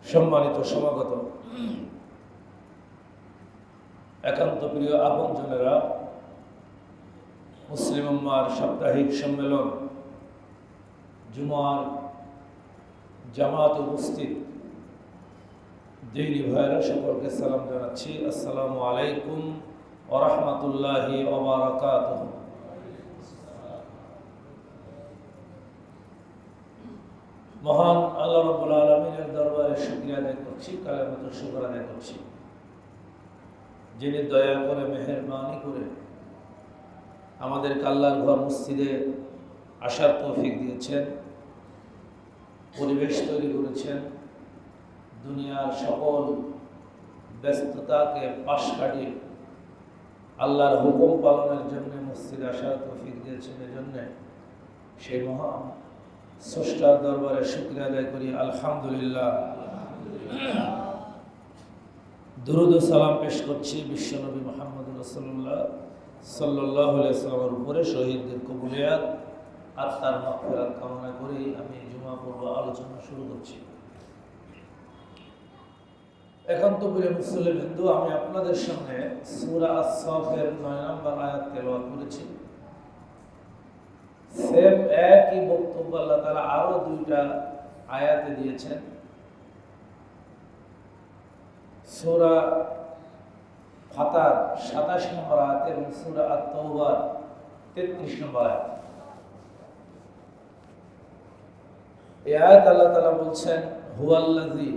সম্মানিত সমাগত, একান্ত প্রিয় আপনজনেরা, মুসলিম উম্মাহর সাপ্তাহিক সম্মেলন জুমার জামাত উপস্থিত দিনী ভাইরা সকলকে সালাম জানাচ্ছি। আসসালামু আলাইকুম ওয়া রাহমাতুল্লাহি ওয়া বারাকাতুহু। মহান আল্লাহ রাব্বুল আলামিনের দরবারে শুকরিয়া আদায় করছি, কালেমাত শুকর আদায় করছি, যিনি দয়া করে মেহেরবানি করে আমাদের আল্লাহর ঘর মসজিদে আসার তৌফিক দিয়েছেন, পরিবেশ তৈরি করেছেন, দুনিয়ার সকল ব্যস্ততাকে পাশ কাটিয়ে আল্লাহর হুকুম পালনের জন্য মসজিদে আসার তৌফিক দিয়েছেন। এজন্য সেই মহান স্রষ্টার দরবারে শুকরিয়া আদায় করি, আলহামদুলিল্লাহ। দুরূদ ও সালাম পেশ করছি বিশ্বনবী মুহাম্মদ রাসূলুল্লাহ সাল্লাল্লাহু আলাইহি ওয়াসাল্লামের উপরে। শহীদদের কবুলিয়াত আত্মার মাগফিরাত কামনা করে আমি জুমা পর্ব আলোচনা শুরু করছি। একান্ত প্রিয় মুসলিম হিন্দু, আমি আপনাদের সামনে সূরা আস-সাফের ৯ নম্বর আয়াত তেলাওয়াত করেছি। সেম একই বক্তব্য আল্লাহ তাআলা আরো ২টা আয়াতে দিয়েছেন। সূরা ফাতার ২৭ নম্বর আয়াত এবং সূরা আত-তাওবার ৩৩ নম্বর আয়াত। এই আয়াত আল্লাহ তাআলা বলছেন হুয়াল্লাযী,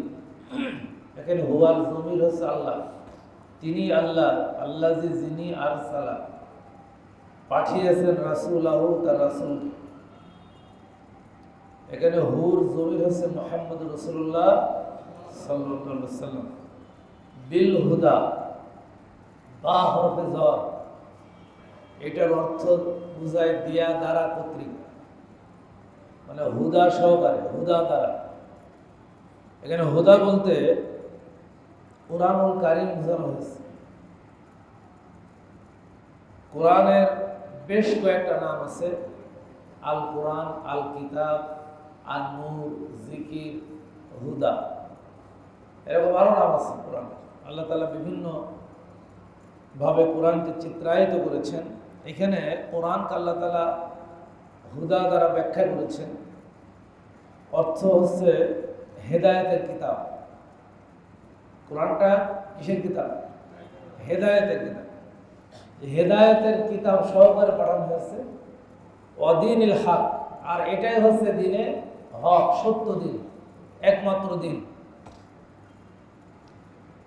এখানে হুয়াল জমির হচ্ছে আল্লাহ, তিনি আল্লাহ, আল্লাযী যিনি আরসালা পাঠিয়েছেন রাসূলাহু, তার রাসূল। এখানে হুর জমির হচ্ছে মুহাম্মদ রাসূলুল্লাহ সাল্লাল্লাহু আলাইহি ওয়াসাল্লাম। বিল হুদা, বা হরফে জর, এটার অর্থ বুঝায় দিয়া দ্বারা কর্তৃক, মানে হুদা সহকারে, হুদা দ্বারা। এখানে হুদা বলতে কুরআনুল কারীম বোঝানো হয়েছে। কোরআনের বেশ কয়েকটা নাম আছে, আল কোরআন, আল কিতাব, আন নূর, জিকির, হুদা, এরকম আরো নাম আছে কোরআন। আল্লাহ তাআলা বিভিন্ন ভাবে কোরআনকে চিত্রায়িত করেছেন। এখানে কোরআনকে আল্লাহ তাআলা হুদা দ্বারা ব্যাখ্যা করেছেন। অর্থ হচ্ছে হেদায়েতের কিতাব। কোরআনটা কিসের কিতাব? হেদায়েতের কিতাব। হেদায়েতের কিতাব সহকারে পাঠানো হয়েছে। ওয়াদিনিল হক, আর এটাই হচ্ছে দিনে হক, সত্য দিন, একমাত্র দিন।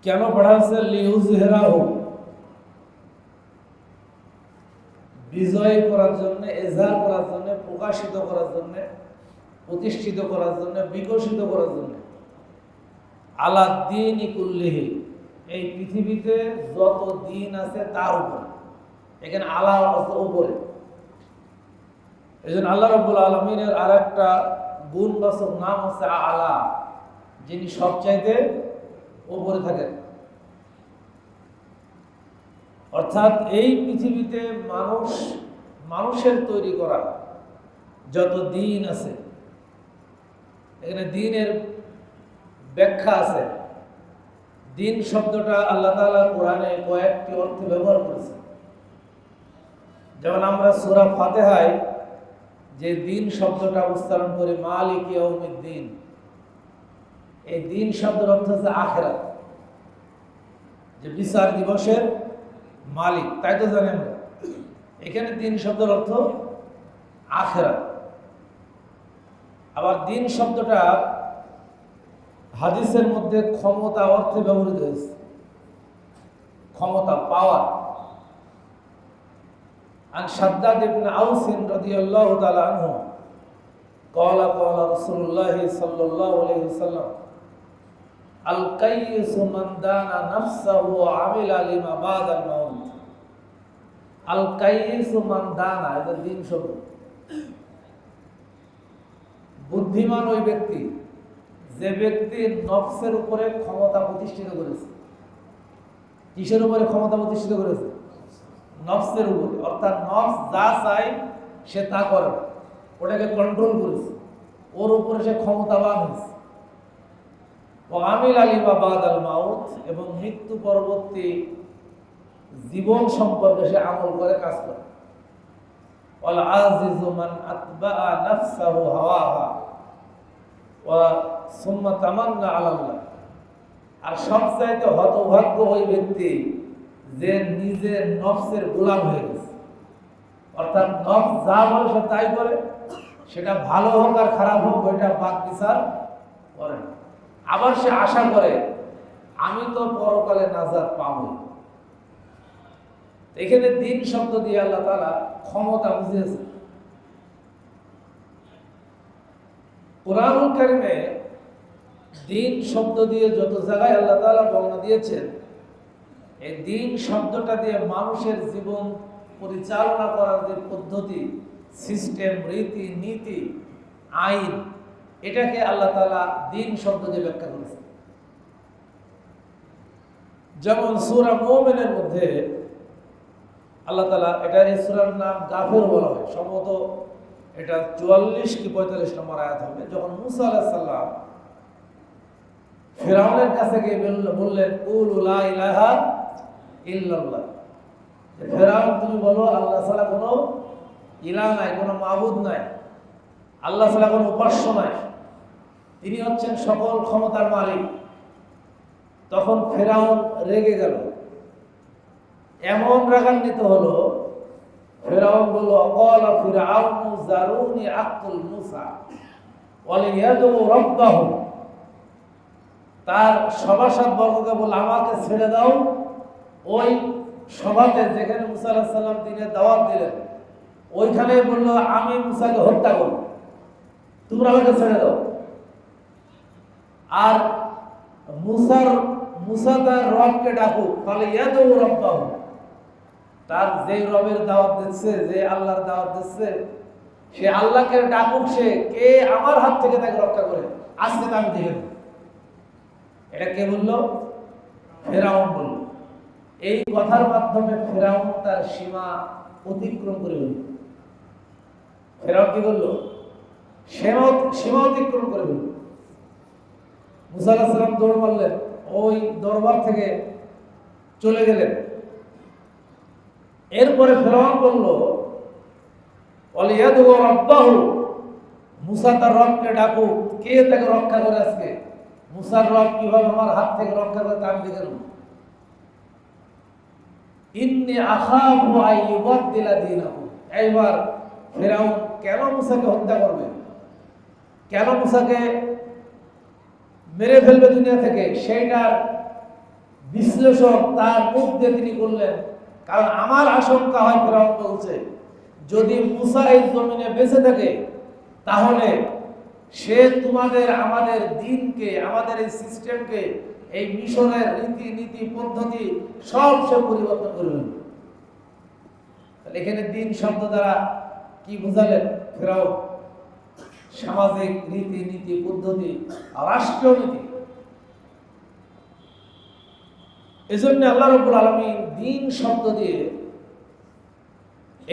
কেন পড়া হয়েছে? লিইউযহিরাহু, বিজয় করার জন্য, এজাহার করার জন্য, প্রকাশিত করার জন্য, প্রতিষ্ঠিত করার জন্য, বিকশিত করার জন্য, আলা দ্বীনি কুল্লিহি, এই পৃথিবীতে যত দিন আছে তার উপর। এখানে আলা অর্থ উপরে। এজন্য আল্লাহ রাব্বুল আলামিনের আরেকটা গুণবাচক নাম হচ্ছে আলা, যিনি সবচাইতে উপরে থাকেন। অর্থাৎ এই পৃথিবীতে মানুষের তৈরি করা যত দিন আছে, এখানে দিনের ব্যাখ্যা আছে। দিন শব্দটা আল্লাহ তাআলা কোরআনে কয়েকটি অর্থে ব্যবহার করেছে। যেমন আমরা সূরা ফাতিহায় যে দিন শব্দটা উচ্চারণ করি, মালিক ইয়াউমিদ্দিন, এই দিন শব্দের অর্থ হচ্ছে আখিরাত, যে বিচার দিবসের মালিক, তাই তো জানি আমরা। এখানে দিন শব্দের অর্থ আখিরাত। আবার দিন শব্দটা হাদিসের মধ্যে ক্ষমতা অর্থে ব্যবহৃত হয়েছে। ক্ষমতা, পাওয়ার। আন শাদ্দাদ ইবনে আউস রাদিয়াল্লাহু তাআলা আনহু قال قال رسول الله صلى الله عليه وسلم আল কাইয়িসু মান দানা নাফসাহু ওয়া আমিলা লিমা বাদাল মাউত। আল কাইয়িসু মান দানা, এটা দিন শব্দ। বুদ্ধিমান ওই ব্যক্তি যে ব্যক্তি নফসের উপরে ক্ষমতা প্রতিষ্ঠিত করেছে। কিসের উপরে ক্ষমতা প্রতিষ্ঠিত করেছে? নফসের উপরে। অর্থাৎ নফস যা চায় সে তা করে, ওটাকে কন্ট্রোল করেছে, ওর উপরে সে ক্ষমতাবান হয়েছে। ওয়া আমিলা লিমা বাদাল মাউত, এবং মৃত্যু পরবর্তী জীবন সম্পর্কে সে আমল করে, কাজ করে। ওয়াল আজিজু মান আতবাআ নাফসাহু হাওয়াহা ওয়া সুম্মা তামান্না আলাল্লাহ। আর সবচাইতে হতভাগ্য ওই ব্যক্তি যে নিজের নফসের গোলাম হয়ে গেছে, অর্থাৎ নফস যা বলে সে তাই করে, সেটা ভালো হোক আর খারাপ হোক ওইটা বাক বিচার করে। আবার সে আশা করে আমি তো পরকালে নাজাত পাবো। এখানে দিন শব্দ দিয়ে আল্লাহ তাআলা ক্ষমতা বুঝিয়েছে। কুরআনুল কারীমে দিন শব্দ দিয়ে যত জায়গায় আল্লাহ তাআলা বর্ণনা দিয়েছেন, এই দিন শব্দটা দিয়ে মানুষের জীবন পরিচালনা করার যে পদ্ধতি, সিস্টেম, রীতি নীতি, আইন, এটাকে আল্লাহ তাআলা দিন শব্দ দিয়ে ব্যাখ্যা করেছেন। যেমন সূরা মুমিনের মধ্যে আল্লাহ তাআলা, এটা এই সূরার নাম গাফির বলা হয়, সম্ভবত এটা 44 কি 45 নম্বর আয়াত হবে। যখন মুসা আলাইহিস সালাম ফিরআউনের কাছে গিয়ে বললেন কুলু লা ইলাহা ইল্লাল্লাহ, ফিরআউন তুমি বলো আল্লাহ ছাড়া কোনো ইলাহ নাই, কোনো মাবুদ নাই, আল্লাহ ছাড়া কোনো উপাস্য নাই, তিনি হচ্ছেন সকল ক্ষমতার মালিক। তখন ফিরআউন রেগে গেল, এমন রাগান্বিত হলো, ফিরআউন বলল ক্বালা ফিরআউনু যারুনি আক্তুল মূসা ওয়ালিয়াদু রাব্বাহু, তার সভাসদ বর্গকে বলল আমাকে ছেড়ে দাও। ওই সভাতে যেখানে মুসা আলাইহিস সালাম তিনি দাওয়াত দিলেন, ওইখানে বলল আমি মুসাকে হত্যা করব, তোমরা আমাকে ছেড়ে দাও। আর মুসা তার রবকে ডাকুক, তাহলে ইয়াদু রাব্বাহু, তার যে রবের দাওয়াত দিচ্ছে, যে আল্লাহর দাওয়াত দিচ্ছে, সে আল্লাহকে ডাকুক, সে কে আমার হাত থেকে তাকে রক্ষা করে, আজকে তো আমি দেখে দেব। এটা কে বলল? ফিরআউন বলল। এই কথার মাধ্যমে ফিরআউন তার সীমা অতিক্রম করে ফেলল। ফিরআউন কি করলো? সীমা অতিক্রম করে ফেলল। মুসা আলাইহিস সালাম দৌড় মারলেন, ওই দরবার থেকে চলে গেলেন। এরপরে ফিরআউন বলল ওয়ালিয়াদু রাব্বাহু, মুসা তার রবকে ডাকুক, কে তাকে রক্ষা করে আজকে। মুসার রব কিভাবে আমার হাত থেকে রক্ষা করে তা আমি দেখে নেব। ইন্নী আখাফু আন ইউবাদদিলা দীনাহু, এইবার ফিরআউন কেন মুসাকে হত্যা করবে, কেন মুসাকে মেরে ফেলবে দুনিয়া থেকে, সেইটার বিশ্লেষণ তার মুখ দিয়ে তিনি করলেন। কারণ আমার আশঙ্কা হয়, ফিরআউন বলছে, যদি মুসা এই জমিনে বেঁচে থাকে তাহলে সে তোমাদের আমাদের দিনকে, আমাদের এই সিস্টেমকে, এই মিশরের রীতি নীতি পদ্ধতি সব সে পরিবর্তন করবেন। এখানে দিন শব্দ দ্বারা কি বুঝালেন ফিরআউন? সামাজিক রীতি নীতি পদ্ধতি, রাষ্ট্রীয় নীতি। এজন্য আল্লাহ রাব্বুল আলামিন দিন শব্দ দিয়ে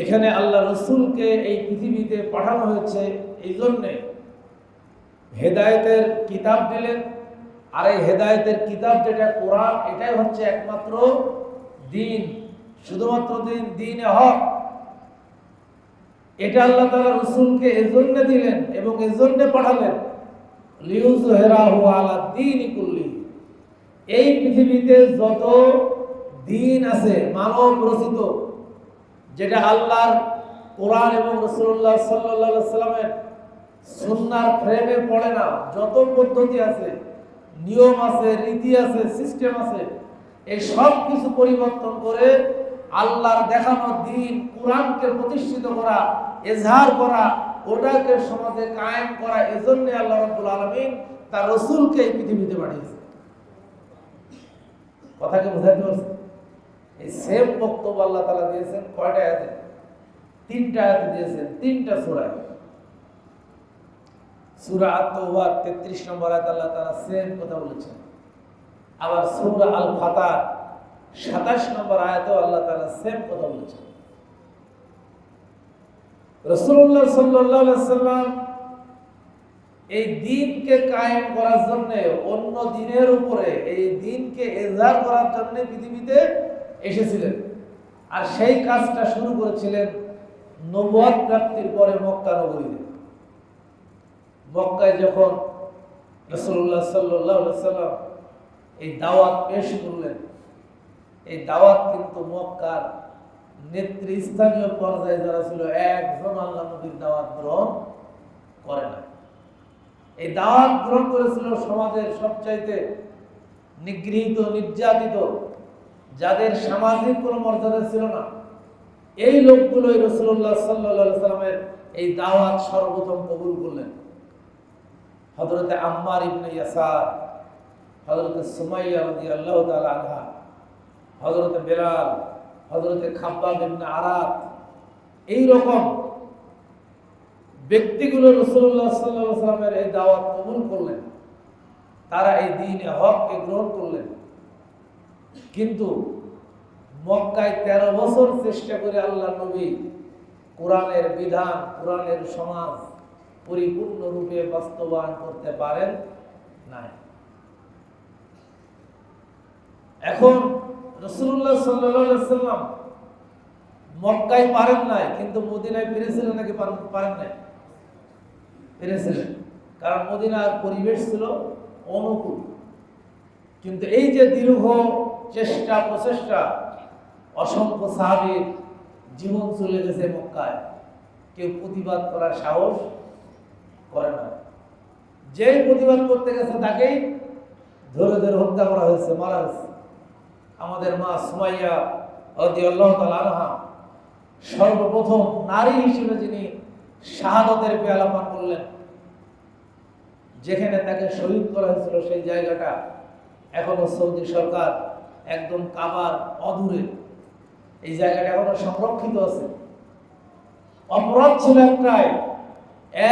এখানে আল্লাহ রসুলকে এই পৃথিবীতে পাঠানো হয়েছে, এই জন্যে হেদায়েতের কিতাব দিলেন। আর এই হেদায়েতের কিতাব যেটা কোরআন, এটাই হচ্ছে একমাত্র দিন, শুধুমাত্র দিন, দ্বীনে হক। এটা আল্লাহ তাআলা রসুলকে এজন্য দিলেন এবং এজন্য পাঠালেন, লিইয়ুযহিরাহু আলা দ্বীনি কুল্লি, এই পৃথিবীতে যত দিন আছে মানব রচিত, যেটা আল্লাহর কোরআন এবং রাসূলুল্লাহ সাল্লাল্লাহু আলাইহি ওয়াসাল্লামের সুন্নাহর ফ্রেমে পড়ে না, যত পদ্ধতি আছে, নিয়ম আছে, রীতি আছে, সিস্টেম আছে, এই সব কিছু পরিবর্তন করে আল্লাহর দেখানো দিন কোরআনকে প্রতিষ্ঠিত করা, এজহার করা, ওটাকে সমাজে কায়েম করা, এজন্য আল্লাহ রাব্বুল আলামিন তার রাসূলকে এই পৃথিবীতে পাঠিয়েছেন। কথাকে বোঝাতে পারছেন? এই সেম বক্তব্য আল্লাহ তাআলা দিয়েছেন কয়টা আয়াতে? 3টা আয়াতে দিয়েছেন, 3টা সূরায়। সূরা আত-তাওবা 33 নম্বর আয়াতে আল্লাহ তাআলা সেম কথা বলেছেন। আবার সূরা আল-ফাতর 27 নম্বর আয়াতেও আল্লাহ তাআলা সেম কথা বলেছেন। রাসূলুল্লাহ সাল্লাল্লাহু আলাইহি ওয়াসাল্লাম এই দিনকে কায়েম করার জন্য, অন্য দিনের উপরে এই দিনকে এজাহার করার জন্য পৃথিবীতে এসেছিলেন। আর সেই কাজটা শুরু করেছিলেন নবুয়ত প্রাপ্তির পরে মক্কা নগরীতে। মক্কায় যখন রাসূলুল্লাহ সাল্লাল্লাহু আলাইহি ওয়াসাল্লাম এই দাওয়াত পেশ করলেন, এই দাওয়াত কিন্তু মক্কার নেতৃস্থানীয় পর্যায়ে যারা ছিল, একজন আল্লাহ নবীর দাওয়াত গ্রহণ করে না। এই দাওয়াত গ্রহণ করেছিল সমাজের সবচাইতে নিগৃহীত, নির্যাতিত, যাদের সামাজিক কোনো মর্যাদা ছিল না, এই লোকগুলোই রাসূলুল্লাহ সাল্লাল্লাহু আলাইহি ওয়াসাল্লামের এই দাওয়াত সর্বপ্রথম কবুল করলেন। হযরতে আম্মার ইবনে ইয়াসার, হযরতে সুমাইয়া রাদিয়াল্লাহু তাআলা আনহা, হযরতে বেলাল, হযরতে খাব্বাব ইবনে আরাত, এই রকম ব্যক্তিগুলো রাসূলুল্লাহ সাল্লাল্লাহু আলাইহি ওয়াসাল্লামের এই দাওয়াত কবুল করলেন। তারা এই দ্বীনে হককে গ্রহণ করলেন। কিন্তু মক্কায় 13 বছর চেষ্টা করে আল্লাহ নবী কোরআনের বিধান, কোরআনের সমাজ পরিপূর্ণরূপে বাস্তবায়ন করতে পারেন নাই। এখন রাসূলুল্লাহ সাল্লাল্লাহু আলাইহি ওয়াসাল্লাম মক্কায় পারেন নাই, কিন্তু মদিনায় পেরেছিলেন নাকি পারেন নাই? পেরেছিলেন, কারণ মদিনার পরিবেশ ছিল অনুকূল। কিন্তু এই যে দীর্ঘ চেষ্টা প্রচেষ্টা, অসংখ্য সাহাবীর জীবন চলে গেছে মক্কায়, কেউ প্রতিবাদ করার সাহস করে না। যেই প্রতিবাদ করতে গেছে তাকেই ধরে ধরে হত্যা করা হয়েছে, মারা হয়েছে। আমাদের মা সুমাইয়া রাদিয়াল্লাহু তাআলা আনহা সর্বপ্রথম নারী হিসেবে যিনি শাহাদাতের পেয়ালা পান করলেন, যেখানে তাকে শহীদ করা হয়েছিল, সেই জায়গাটা এখনো সৌদি সরকার একদম কাবার অদূরে এই জায়গাটা এখনো সংরক্ষিত আছে। অপরাধ ছিল একটাই,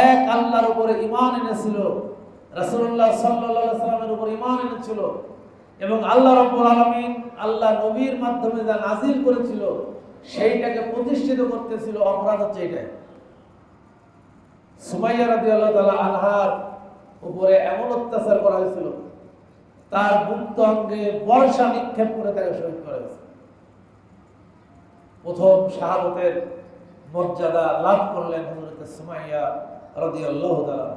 এক আল্লাহর উপরে ঈমান এনেছিল, রাসূলুল্লাহ সাল্লাল্লাহু আলাইহি ওয়াসাল্লামের উপর ঈমান এনেছিল, এবং আল্লাহ রাব্বুল আলামিন আল্লাহ নবীর মাধ্যমে যা নাযিল করেছিল সেইটাকে প্রতিষ্ঠিত করতেছিল। অপরাধ হচ্ছে এটাই। সুমাইয়া রাদিয়াল্লাহু তাআলা আনহার উপরে এমন অত্যাচার করা হয়েছিল, তার মুক্ত অঙ্গে বর্ষা নিক্ষেপ করে তাকে শহীদ করা হয়েছে। প্রথম শাহাদাতের মর্যাদা লাভ করলেন হযরত সুমাইয়া রাদিয়াল্লাহু তাআলা।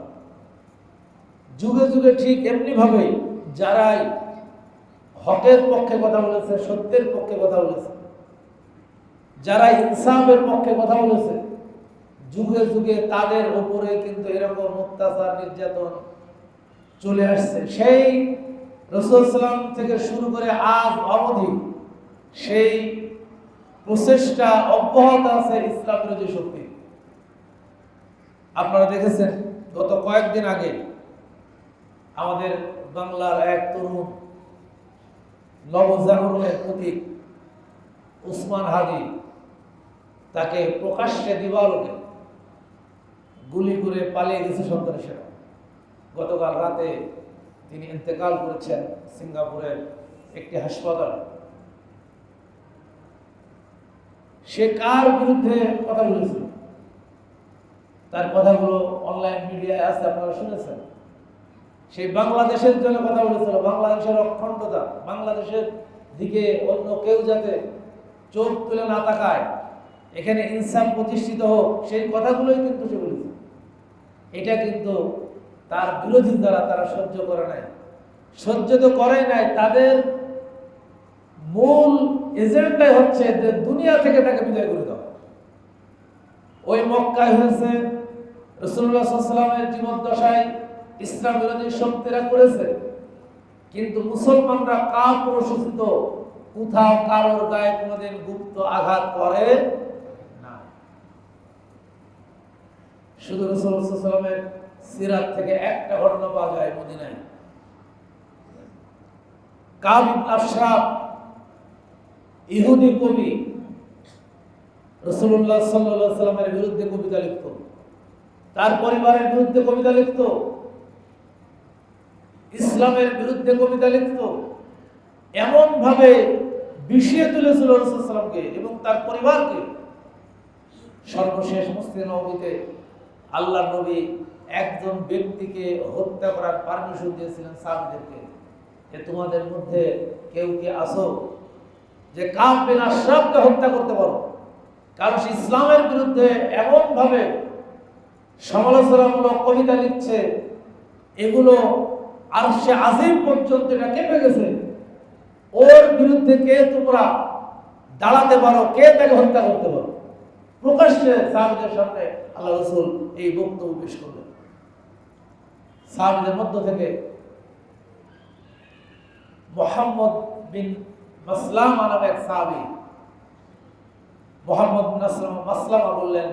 যুগে যুগে ঠিক এমনি ভাবে যারাই হকের পক্ষে কথা বলেছে, সত্যের পক্ষে কথা বলেছে, যারা ইনসাফের পক্ষে কথা বলেছে, যুগে যুগে তাদের উপরে কিন্তু এরকম অত্যাচার, নির্যাতন চলে আসছে। সেই রাসূল সাল্লাল্লাহু আলাইহি থেকে শুরু করে আজ অবধি সেই প্রচেষ্টা অব্যাহত আছে ইসলাম বিরোধী শক্তি। আপনারা দেখেছেন গত কয়েকদিন আগে আমাদের বাংলার এক তরুণ নবজাগরণের প্রতীক উসমান হাদি, তাকে প্রকাশ্যে দিবালোকে গুলি করে পালিয়ে গেছে সন্ত্রাসীরা। গতকাল রাতে তিনি ইন্তেকাল করেছেন সিঙ্গাপুরের একটি হাসপাতালে। সে কার বিরুদ্ধে কথা বলেছিল? তার কথাগুলো অনলাইন মিডিয়ায় আছে, আপনারা শুনেছেন। সেই বাংলাদেশের জন্য কথা বলেছিল, বাংলাদেশের অখণ্ডতা, বাংলাদেশের দিকে অন্য কেউ যাতে চোখ তুলে না তাকায়, এখানে ইনসাফ প্রতিষ্ঠিত হোক, সেই কথাগুলোই কিন্তু সে বলেছে। এটা কিন্তু তার বিরোধী দ্বারা তারা সহ্য করে নাই। সহ্য তো করে নাই, তাদের মূল এজেন্ডাই হচ্ছে যে দুনিয়া থেকে তাকে বিদায় করে দাও। ওই মক্কায় হয়েছে, রাসূলুল্লাহ সাল্লাল্লাহু আলাইহি ওয়াসাল্লামের জীবদ্দশায় ইসলাম বিরোধী শক্তিরা করেছে, কিন্তু মুসলমানরা কাপুরুষোচিত, কোথাও কারোর গায়ে কোনোদিন গুপ্ত আঘাত করে না। শুধু রাসূলুল্লাহ সাল্লাল্লাহু আলাইহি ওয়াসাল্লামের সিরাত থেকে একটা ঘটনা পাওয়া যায় মদিনায়। কাব ইবনে আশরাফ, ইহুদি কবি, রাসূলুল্লাহ সাল্লাল্লাহু আলাইহি ওয়াসাল্লামের বিরুদ্ধে কবিতা লিখত, তার পরিবারের বিরুদ্ধে কবিতা লিখত, ইসলামের বিরুদ্ধে কবিতা লিখত। এমন ভাবে বিষিয়ে তুলেছিল রাসূল সাল্লাল্লাহু আলাইহি ওয়াসাল্লামকে এবং তার পরিবারকে। সর্বশেষ মসজিদে নববীতে আল্লাহর নবী একজন ব্যক্তিকে হত্যা করার পারমিশন দিয়েছিলেন সাহাবীদেরকে, যে তোমাদের মধ্যে কেউ কি আসো যে কাব বিন আশরাফকে হত্যা করতে পারো, কারণ সে ইসলামের বিরুদ্ধে এমন ভাবে সমালোচনামূলক কবিতা লিখছে, এগুলো আরশে আজিম পর্যন্ত এটা কেঁপে গেছে। ওর বিরুদ্ধে কে তোমরা দাঁড়াতে পারো, কে তাকে হত্যা করতে পারো? প্রকাশ্যে সাহাবীদের সামনে আল্লাহ রাসূল এই বক্তব্য পেশ করলেন। সাহাবীদের মধ্য থেকে মুহাম্মদ বিন মাসলামা নামে এক সাহাবী, মুহাম্মদ বিন মাসলামা বললেন,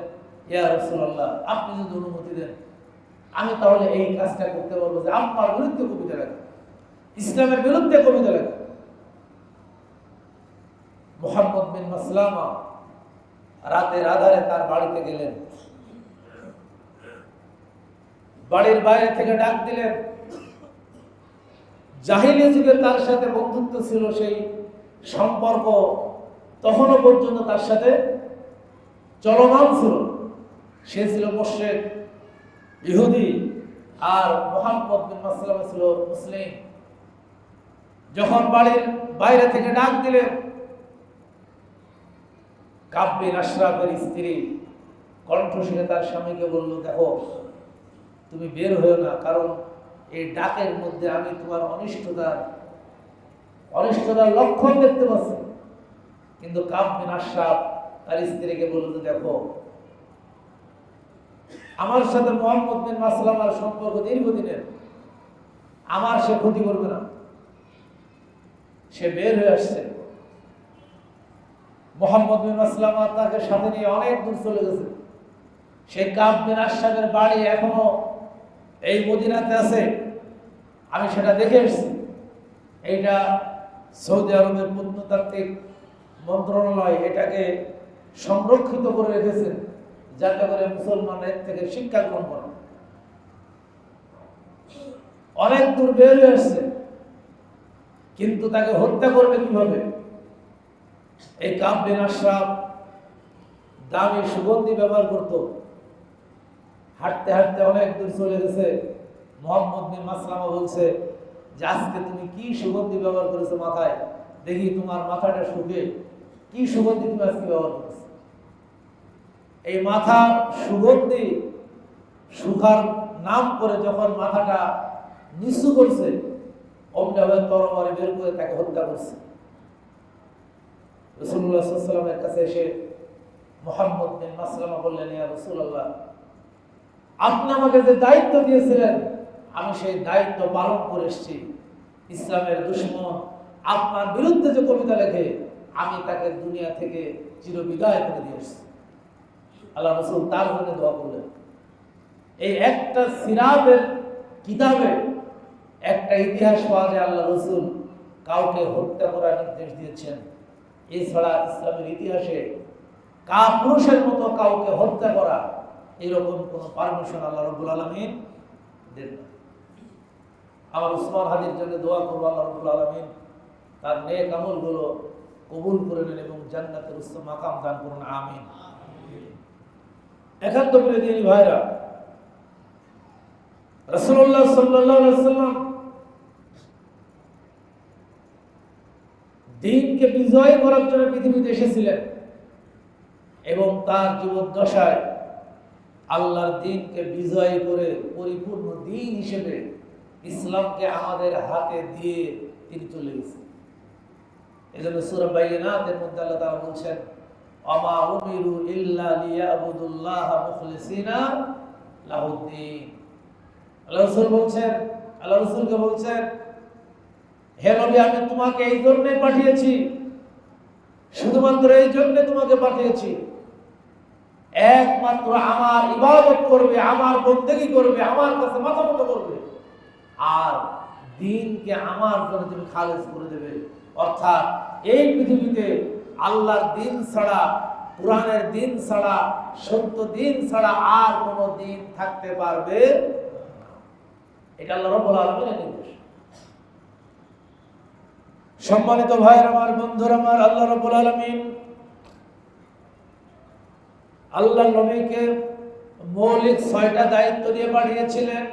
ইয়া রাসূলুল্লাহ, আপনি যদি অনুমতি দেন আমি তাহলে এই কাজটা করতে পারবো যে আপনার বিরুদ্ধে কবিতা লেখা, ইসলামের বিরুদ্ধে কবিতা লেখা। মুহাম্মদ বিন মাসলামা রাতের আধারে তার বাড়িতে গেলেন, বাড়ির বাইরে থেকে ডাক দিলেন। জাহিলি যুগে তার সাথে বন্ধুত্ব ছিল, সেই সম্পর্ক তখনও পর্যন্ত তার সাথে চলমান ছিল। সে ছিল মুশরিক, ইহুদি, আর মুহাম্মদ বিন মাসলামা ছিল মুসলিম। যখন বাড়ির বাইরে থেকে ডাক দিলেন, কাব বিন আশরাফের স্ত্রী কণ্ঠ শুনে তার স্বামীকে বলল, দেখো তুমি বের হয়েও না, কারণ এই ডাকের মধ্যে আমি তোমার অনিষ্টতার লক্ষণ দেখতে পাচ্ছি। কিন্তু কাব বিন আশরাফ তার স্ত্রীকে বলল, দেখো আমার সাথে মুহাম্মদ বিন মাসলামার সম্পর্ক দীর্ঘদিনের, আমার সে ক্ষতি করবে না। সে বের হয়ে আসছে। মুহাম্মদ বিন মাসলামা তাকে সাথে নিয়ে অনেক দূর চলে গেছে। সেই কাব বিন আশরাফের বাড়ি এখনো এই মদিনাতে আছে, আমি সেটা দেখে এসেছি। এইটা সৌদি আরবের প্রত্নতাত্ত্বিক মন্ত্রণালয় এটাকে সংরক্ষিত করে রেখেছেন, যাতে করে মুসলমানরা এর থেকে শিক্ষা গ্রহণ করে। অনেক দূর বের হয়ে আসছে, কিন্তু তাকে হত্যা করবে কিভাবে? এই কাব বিন আশরাফ দামি সুগন্ধি ব্যবহার করত। হাঁটতে হাঁটতে অনেক দূর চলে গেছে। মুহাম্মদ বিন মাসলামা বলছে যে আজকে তুমি কি সুগন্ধি ব্যবহার করেছো মাথায়, দেখি তোমার মাথাটা শুকে, কি সুগন্ধি তুমি আজকে ব্যবহার করেছো? এই মাথা সুগন্ধি শুকার নাম করে যখন মাথাটা নিচু করছে, অমনি ভাবে তরবারি বের করে তাকে হত্যা করছে। রাসূলুল্লাহ সাল্লাল্লাহু আলাইহি ওয়াসাল্লামের কাছে এসে মুহাম্মদ বিন মাসলামা বললেন, ইয়া রাসূলুল্লাহ, আপনি আমাকে যে দায়িত্ব দিয়েছিলেন আমি সেই দায়িত্ব পালন করে এসেছি। ইসলামের দুশমন আপনার বিরুদ্ধে যে কবিতা লেখে, আমি তাকে দুনিয়া থেকে চিরবিদায় করে দিয়ে এসেছি। আল্লাহ রাসূল তার জন্য দোয়া করলেন। এই একটা সিরাতের কিতাবে একটা ইতিহাস পাওয়া যায়, আল্লাহ রাসূল কাউকে হত্যা করার নির্দেশ দিয়েছেন। এছাড়া ইসলামের ইতিহাসে কাপুরুষের মতো কাউকে হত্যা করা এরকম কোন পারমিশন আল্লাহ রাব্বুল আলামিন দেন না। আমার উসমান হাদির জন্য দোয়া করবো, আল্লাহ রাব্বুল আলামিন তার নেক আমলগুলো কবুল করে নেন এবং জান্নাতের উচ্চ মাকাম দান করুন, আমিন। একান্ত করে দিন ভাইরা, রাসূলুল্লাহ সাল্লাল্লাহু আলাইহি ওয়াসাল্লাম দ্বীনকে বিজয় করার জন্য পৃথিবীতে এসেছিলেন এবং তার জীবদ্দশায় আল্লাহর দ্বীনকে বিজয় করে পরিপূর্ণ দ্বীন হিসেবে ইসলামকে আমাদের হাতে দিয়ে তিনি চলে গেছেন। এজন্য সূরা বাইয়িনাতের মধ্যে আল্লাহ তাআলা বলছেন, ওমা উমিরু ইল্লা লিয়াবুদুল্লাহ মুখলিসিনা লাহুদ্দীন। আল্লাহ রাসূল বলছেন, আল্লাহ রাসূলকে বলছেন, হে নবী, আমি তোমাকে এই জন্য পাঠিয়েছি, শুধুমাত্র এই জন্য তোমাকে পাঠিয়েছি, একমাত্র আমার ইবাদত করবে, আমার বন্দেগী করবে, আমার কাছে মাথা নত করবে, আর দ্বীনকে আমার জন্য তুমি খালেস করে দেবে। অর্থাৎ এই পৃথিবীতে আল্লাহর দ্বীন ছাড়া, কুরআনের দ্বীন ছাড়া, সত্য দ্বীন ছাড়া আর কোনো দ্বীন থাকতে পারবে না। এটা আল্লাহ রাব্বুল আলামিনের নির্দেশ। সম্মানিত ভাইয়ের আমার, বন্ধুরা আমার, আল্লাহ রাব্বুল আলামিন আল্লাহর নবীকে মৌলিক 6টা দায়িত্ব দিয়ে পাঠিয়েছিলেন।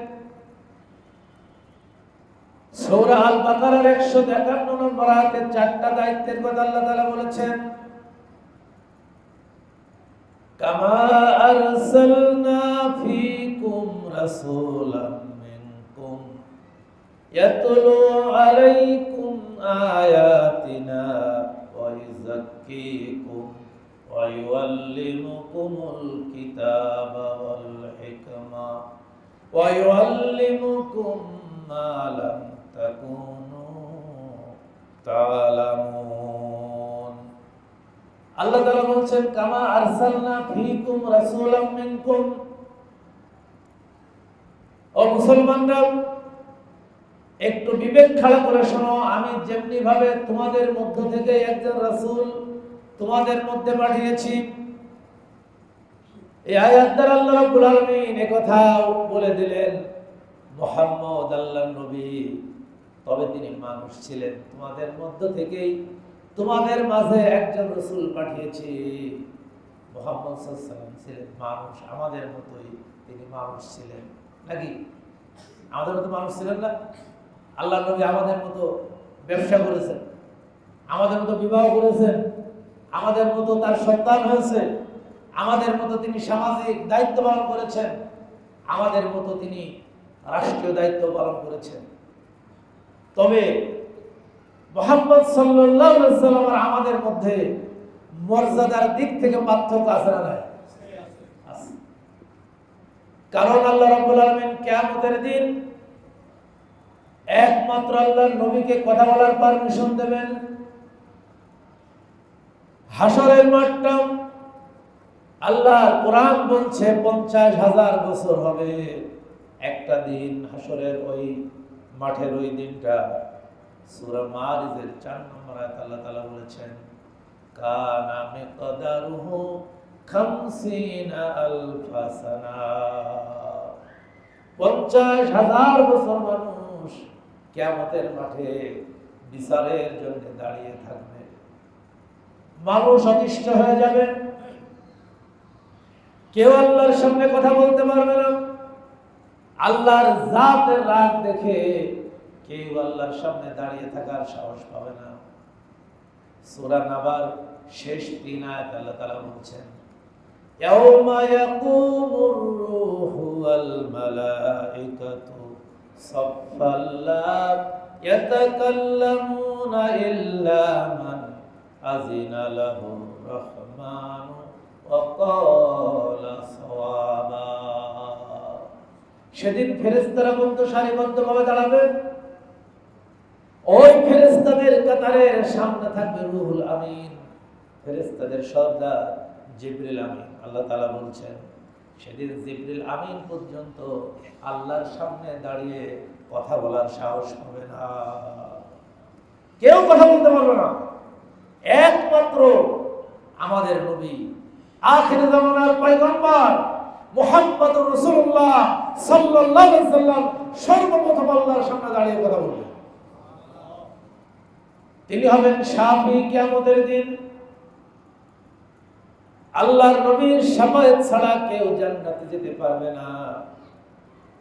সূরা আল বাকারার 153 নম্বর আয়াতে 4টা দায়িত্বের কথা আল্লাহ তাআলা বলেছেন, কামা আরসালনা ফীকুম রাসূলাম মিনকুম ইয়াতলু আলাইকুম আয়াতিনা ওয়া ইউযাক্কিকুম ওয়া ইউআল্লিমুকুমুল কিতাবা ওয়াল হিকমা ওয়া ইউআল্লিমুকুম মা লাম তাকুনু তা'লামুন। আল্লাহ তাআলা বলছেন, কামা আরসালনা ফীকুম রাসূলাম মিনকুম। ও মুসলমানরা, একটু বিবেক খাড়া করে শোনো, আমি যেমনি ভাবে তোমাদের মধ্য থেকে একজন রাসূল তোমাদের মধ্যে পাঠিয়েছি। এই আয়াত দ্বারা আল্লাহ রাব্বুল আলামিন একথা বলে দিলেন, মুহাম্মদ আল্লাহর নবী, তবে তিনি মানুষ ছিলেন। তোমাদের মধ্য থেকেই তোমাদের মাঝে একজন রাসূল পাঠিয়েছি। মুহাম্মদ সাল্লাল্লাহু আলাইহি ওয়াসাল্লাম ছিলেন মানুষ, আমাদের মতোই তিনি মানুষ ছিলেন। নাকি আমাদের মতো মানুষ ছিলেন না? আল্লাহর নবী আমাদের মতো ব্যবসা করেছেন, আমাদের মতো বিবাহ করেছেন, আমাদের মতো তার সন্তান হয়েছে, আমাদের মতো তিনি সামাজিক দায়িত্ব পালন করেছেন, আমাদের মতো তিনি রাষ্ট্রীয় দায়িত্ব পালন করেছেন। তবে মুহাম্মদ সাল্লাল্লাহু আলাইহি ওয়াসাল্লাম আর আমাদের মধ্যে মর্যাদার দিক থেকে পার্থক্য আছে না? নাই? আছে। কারণ আল্লাহ রাব্বুল আলামিন কিয়ামতের দিন একমাত্র আল্লাহর নবীকে কথা বলার পারমিশন দেবেন। হাসরের মাঠটা আল্লাহর কোরআন বলছে 50,000 বছর হবে একটা দিন। হাসরের ওই মাঠের ওই দিনটা সূরা মারিজের 4 নম্বর আয়াত আল্লাহ তাআলা বলেছেন, কানা মিকদারুহু 50,000 সানা। 50,000 বছর মানুষ কিয়ামতের মাঠে বিচারের জন্য দাঁড়িয়ে থাকবে। মানুষ অতিষ্ঠ হয়ে যাবে, কেউ আল্লাহর সামনে কথা বলতে পারবে না। আল্লাহর জাতের রাগ দেখে কেউ আল্লাহর সামনে দাঁড়িয়ে থাকার সাহস পাবে না। সূরা নাবার শেষ 3 আয়াত আল্লাহ তাআলা বলছেন, ইয়াউমা ইয়াকুমুর রূহু ওয়াল মালাইকাতু সাফফাল লা ইয়াতাকাল্লামুনা ইল্লা মান আযিনা লাহুর রাহমানু ওয়া ক্বালা সাওয়াবা। সেদিন ফেরেশতারা বন্ধু সারিবদ্ধভাবে দাঁড়াবে। ওই ফেরেশতাদের কাতারের সামনে থাকবে রূহুল আমিন, ফেরেশতাদের সর্দার জিবরিল আমিন। আল্লাহ তাআলা বলছেন, সেদিন জিবরিল আমিন পর্যন্ত আল্লাহর সামনে দাঁড়িয়ে কথা বলার সাহস পাবে না। কেউ কথা বলতে পারবে না, একমাত্র আমাদের নবী আখির জামানার পয়গম্বর মুহাম্মদুর রাসূলুল্লাহ সাল্লাল্লাহু আলাইহি ওয়াসাল্লাম সর্বপ্রথম আল্লাহর সামনে দাঁড়িয়ে কথা বলবেন। তিনি হবেন শাফি কিয়ামতের দিন। আল্লাহর নবীর শাফায়াত ছাড়া কেউ জান্নাতে যেতে পারবে না।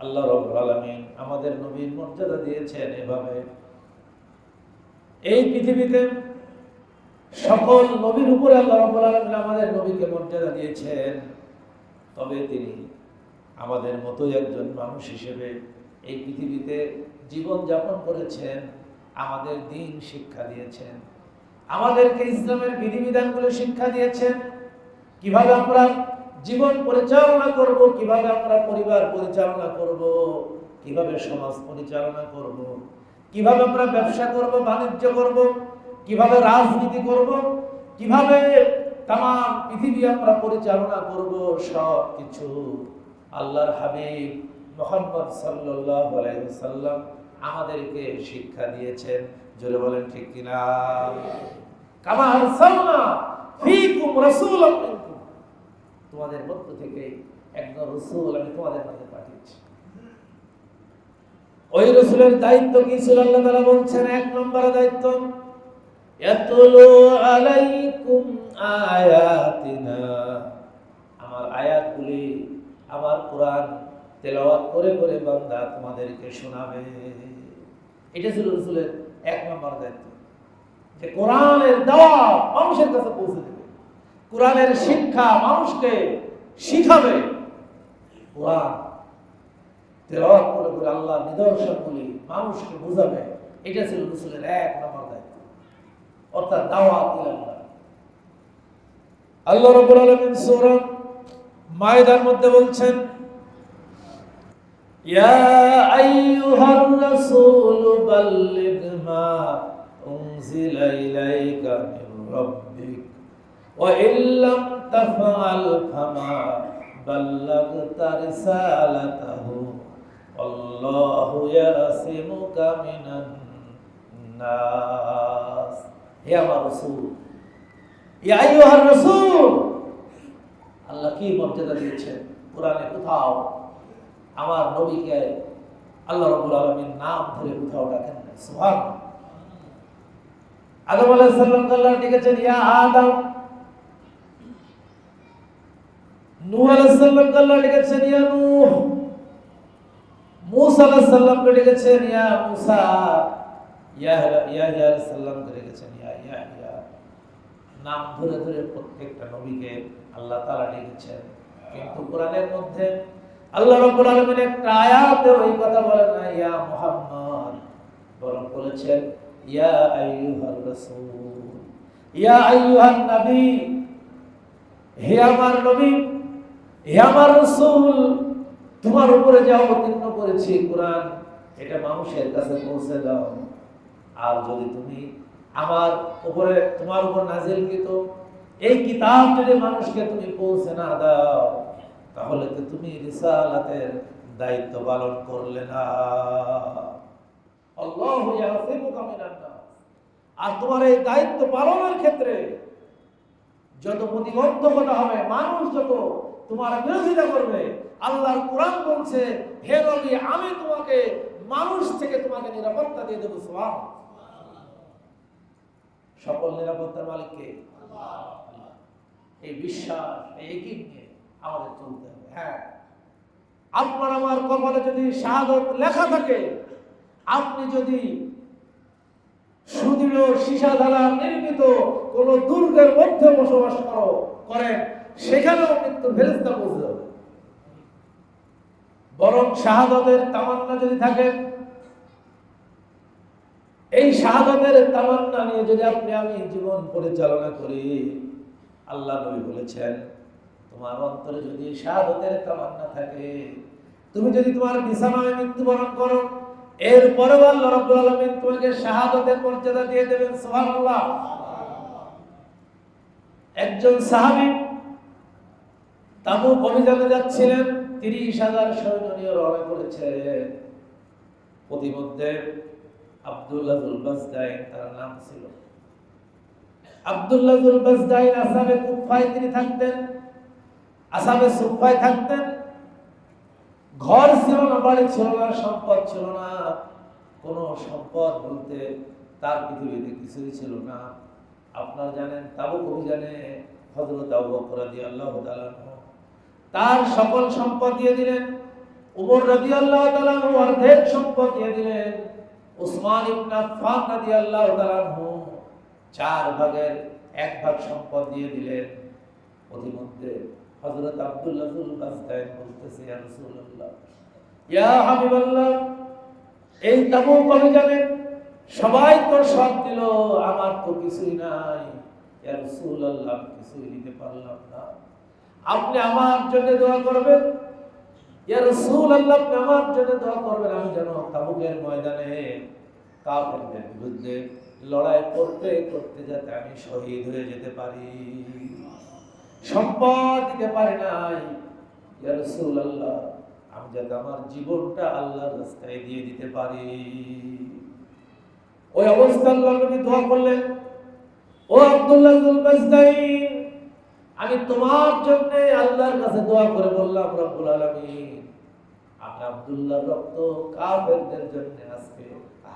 আল্লাহ রাব্বুল আলামিন আমাদের নবীর মর্যাদা দিয়েছেন এভাবে। এই পৃথিবীতে সকল নবীর উপরে আল্লাহ রাব্বুল আলামিন আমাদের নবীকে মর্যাদা দিয়েছেন। তবে তিনি আমাদের মতোই একজন মানুষ হিসেবে এই পৃথিবীতে জীবন যাপন করেছেন, আমাদের দ্বীন শিক্ষা দিয়েছেন, আমাদেরকে ইসলামের বিধিবিধানগুলো শিক্ষা দিয়েছেন। কিভাবে আমরা জীবন পরিচালনা করব, কিভাবে আমরা পরিবার পরিচালনা করব, কিভাবে সমাজ পরিচালনা করব, কিভাবে আমরা ব্যবসা করব, বাণিজ্য করব, কিভাবে রাজনীতি করব, কিভাবে তাম পৃথিবী আমরা পরিচালনা করব, সব কিছু আল্লাহর হাবিব মুহাম্মদ সাল্লাল্লাহু আলাইহি ওয়াসাল্লাম আমাদেরকে শিক্ষা দিয়েছেন। জোরে বলেন ঠিক কিনা? কামা আরসালনা ফীকুম রাসূলাম মিনকুম, তোমাদের মধ্য থেকে একজন রাসূল আমি তোমাদের মধ্যে পাঠিয়েছি। ওই রাসূলের দায়িত্ব কি ছিল? আল্লাহ তাআলা বলছেন, 1 নম্বর দায়িত্ব, ইয়াতলু আলাইকুম আয়াতিনা, আমার আয়াতগুলি আমার কোরআন তেলাওয়াত করে করে বান্দা তোমাদেরকে শোনাবে। এটা ছিল রাসূলের 1 নম্বর দায়িত্ব, যে কোরআনের দাওয়াত মানুষের কাছে পৌঁছে দেবে, কোরআনের শিক্ষা মানুষকে শিখাবে, কোরআন তেলাওয়াত করে করে আল্লাহর নিদর্শনগুলি মানুষকে বোঝাবে। এটা ছিল রাসূলের 1 নম্বর দায়িত্ব, অর্থাৎ দাওয়াত ইলাল্লাহ। আল্লাহ রাব্বুল আলামিন সূরা মায়দার মধ্যে বলছেন, ইয়া আইয়ুহার রাসূল বাল্লিগ মা উনজিলা ইলাইকা মির রাব্বিক ওয়া ইল্লাম তাফআল ফামা বাল্লাগতা রিসালাতাহু আল্লাহু ইয়াসিমুকা মিনান নাস। হে আমার রাসূল, ইয়া আইয়ুহার রাসূল, আল্লাহ কি মর্যাদা দিয়েছেন কোরআনে। কোথাও আমার নবীকে আল্লাহ রাব্বুল আলামিন নাম ধরে কোথাও ডাকেন না। সুবহানাল্লাহ। আদম আলাইহিস সালামকে আল্লাহ ডেকেছেন ইয়া আদম, নূহ আলাইহিস সালামকে আল্লাহ ডেকেছেন ইয়া নূহ, মূসা আলাইহিস সালামকে ডেকেছেন ইয়া মূসা, ইয়াহইয়া আলাইহিস সালামকে ডেকেছেন ইয়া ইয়াহইয়া। নাম ধরে ধরে প্রত্যেকটা নবীকে আল্লাহ তাআলা ডেকেছেন। কিন্তু কোরআনের মধ্যে আল্লাহ রাব্বুল আলামিন একটা আয়াতে ওই কথা বলেন না ইয়া মুহাম্মদ, বরং বলেছেন ইয়া আইয়ুহার রাসূল, ইয়া আইয়ুহান নবী, হে আমার নবী, হে আমার রাসূল, তোমার উপরে যা অবতীর্ণ করেছি কোরআন, এটা মানুষের কাছে পৌঁছে দাও। আর যদি তুমি আমার উপরে তোমার উপর নাযিলকৃত এই কিতাব যদি মানুষকে তুমি পৌঁছে না দাও, তাহলে তো তুমি রিসালাতের দায়িত্ব পালন করলে না। আল্লাহু ইয়াসিমুকা মিনান নাস। আর তোমার এই দায়িত্ব পালনের ক্ষেত্রে যত প্রতিবন্ধকতা হবে, মানুষ যত তোমার বিরোধিতা করবে, আল্লাহর কোরআন বলছে হে নবী, আমি তোমাকে মানুষ থেকে তোমাকে নিরাপত্তা দিয়ে দেব। সুবহানাল্লাহ। সকল নিরাপত্তার মালিক কে? আল্লাহ। এই বিশ্বাস, এই ইয়াকিন নিয়ে আমাদের চলতে হবে। হ্যাঁ, আপনার আমার কপালে যদি শাহাদাত লেখা থাকে, আপনি যদি সুদৃঢ় সীসা দ্বারা নির্মিত কোন দুর্গের মধ্যে বসবাস করেন, সেখানেও মৃত্যুর ফেরেশতা পৌঁছে যাবে। বরং শাহাদাতের তামান্না যদি থাকে, এই শাহাদাতের তামান্না নিয়ে যদি আপনি আমি জীবন পরিচালনা করি, আল্লাহ নবী বলেছেন তোমার অন্তরে যদি শাহাদাতের তামান্না থাকে, তুমি যদি তোমার বিছানায় মৃত্যুবরণ করো, এরপরে আল্লাহ রাব্বুল আলামিন তোমাকে শাহাদাতের মর্যাদা দিয়ে দেবেন। সুবহানাল্লাহ। একজন সাহাবী তাবুক অভিযানে যাচ্ছিলেন, 30,000 সৈন্য নিয়ে রওনা করেছেন। প্রতিমধ্যে আব্দুল্লাহ যুল বাজদাইন তার নাম ছিল। আব্দুল্লাহ যুল বাজদাইন আসহাবে কুফায় তিনি থাকতেন, আসহাবে সুফায় থাকতেন। ঘর ছিল না, বাড়ি ছিল না, সম্পদ ছিল না, কোন সম্পদ বলতে তার পৃথিবীতে কিছুই ছিল না। আপনারা জানেন তাবুক অভিযানে হযরত আবু বকর রাদিয়াল্লাহু তাআলা তার সকল সম্পদ দিয়ে দিলেন, উমর রাদিয়াল্লাহু তাআলা অর্ধেক সম্পদ দিয়ে দিলেন, উসমান ইবনে আফফান রাদিয়াল্লাহু তাআলা 4 ভাগের 1 ভাগ সম্পদ দিয়ে দিলেন। প্রতিমধ্যে হযরত আব্দুল্লাহ যুল বাজদাইন বলতেছে ইয়া রাসূলুল্লাহ, ইয়া হাবিবাল্লাহ, এই তাবুক অভিযানে সবাই তো সব দিল, আমার তো কিছুই নাই। ইয়া রাসূলুল্লাহ, কিছুই দিতে পারলাম না, আপনি আমার জন্য দোয়া করবেন। ইয়া রাসূলুল্লাহ, আপনি আমার জন্য দোয়া করবেন, আমি যেন তাবুকের ময়দানে কাফেরদের বিরুদ্ধে লড়াই করতে করতে যাতে আমি শহীদ হয়ে যেতে পারি। সম্পদ দিতে পারি নাই, ইয়া রাসূলুল্লাহ, আমি যাতে আমার জীবনটা আল্লাহর রাস্তায় দিয়ে দিতে পারি। ওই অবস্থায় আল্লাহর নবী দোয়া করলেন, ও আব্দুল্লাহ যুল বাজদাইন, আমি তোমার জন্য আল্লাহর কাছে দোয়া করে বললাম, রব্বুল আলামিন, আমি আব্দুল্লাহর রক্ত কাফেরদের জন্য আজকে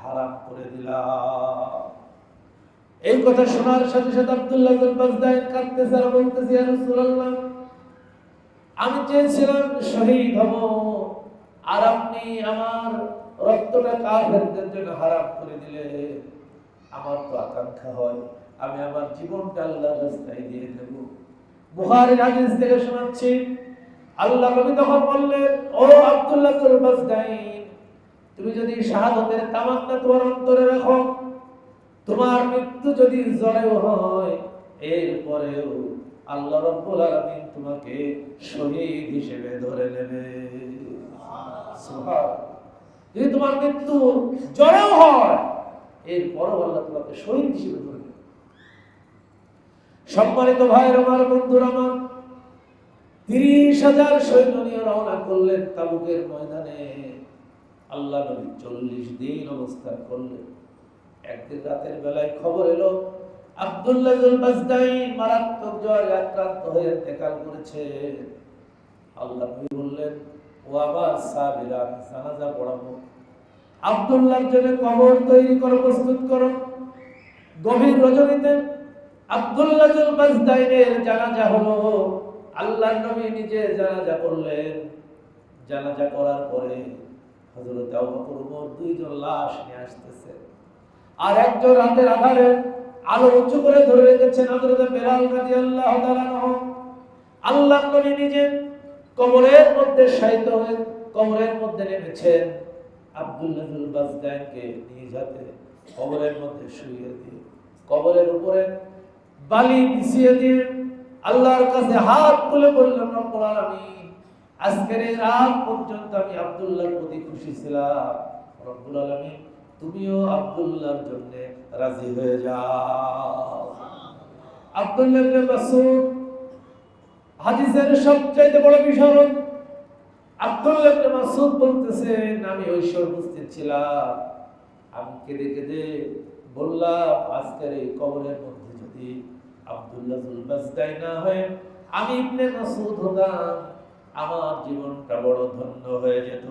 হারাম করে দিলাম। এই কথা শোনার সাথে সাথে আব্দুল্লাহ যুল বাজদাইন কাঁদতেছে আর বলতেছে, ইয়া রাসূলুল্লাহ, আমি চেয়েছিলাম শহীদ হব, আর আপনি আমার রক্তটা কাফেরদের জন্য হারাম করে দিলে। আমার তো আকাঙ্ক্ষা হয় আমি আমার জীবনটা আল্লাহর রাস্তায় দিয়ে দেব। বুখারীর হাদিস থেকে শোনাচ্ছি, আল্লাহ নবী তখন বললেন, ও আব্দুল্লাহ ইবনে বাসদাইন, তুমি যদি শাহাদাতের তামান্না তোমার অন্তরে রাখো, তোমার মৃত্যু যদি জ্বরেও হয়, এরপরেও আল্লাহ রাব্বুল আলামিন তোমাকে শহীদ হিসেবে ধরে নেবে। সুবহানাল্লাহ। যদি তোমার মৃত্যু জ্বরেও হয়, এরপরও আল্লাহ তোমাকে শহীদ হিসেবে ধরে নেবে। সম্মানিত ভাইয়ের আমার, বন্ধুরা আমার, 30,000 সৈন্য নিয়ে রওনা করলেন তাবুকের ময়দানে। আল্লাহ নবী 40 দিন অবস্থান করলেন। একদিন রাতের বেলায় খবর এলো আব্দুল্লাহ ইবনে বাসদাইন মারাত্মক জ্বরে আক্রান্ত হয়ে ইন্তেকাল করেছে। আল্লাহ নবী বললেন, ও আমার সাহাবীরা, আমি জানাজা পড়াবো, আব্দুল্লাহর জন্য কবর তৈরি করো, প্রস্তুত করো। গভীর রজনীতে আব্দুল্লাহ ইবনে বাসদাইনের জানাজা হলো। আল্লাহর নবী নিজে জানাজা করলেন। জানাজা করার পরে হযরত আবু বকর ওমর দুইজন লাশ নিয়ে আসতেছে, আর একজন রাতের আধারে আলো উঁচু করে ধরে রেখেছেন হযরত বেলাল রাদিয়াল্লাহু তাআলা আনহু। আল্লাহর নবী নিজে কবরের মধ্যে শায়িত হয়ে কবরের মধ্যে নেমেছেন। আব্দুল্লাহ ইবনে বাসদাইনকে নিজ হাতে কবরের মধ্যে শুইয়ে দিয়ে, কবরের উপরে বালি বিছিয়ে দিয়ে আল্লাহর কাছে হাত তুলে বললেন, রব্বুল আলামিন, আজকের এই রাত পর্যন্ত আমি আব্দুল্লাহর প্রতি খুশি ছিলাম। রব্বুল আলামিন, তুমিও আব্দুল্লাহর জন্য রাজি হয়ে যাও। আব্দুল্লাহ ইবনে মাসউদ হাদিসের সবচেয়ে বড় বিশরণ। আব্দুল্লাহ ইবনে মাসউদ বলতেছেন, আমি ওই সময় উপস্থিত ছিলাম। আমি কেঁদে কেঁদে বললাম, আজকের এই কবরের মধ্যে যদি আব্দুল্লাহ ইবনে বাসদাইন না হয়, আমি ইবনে মাসউদ হতাম, আমার জীবনটা বড় ধন্য হয়ে যেত।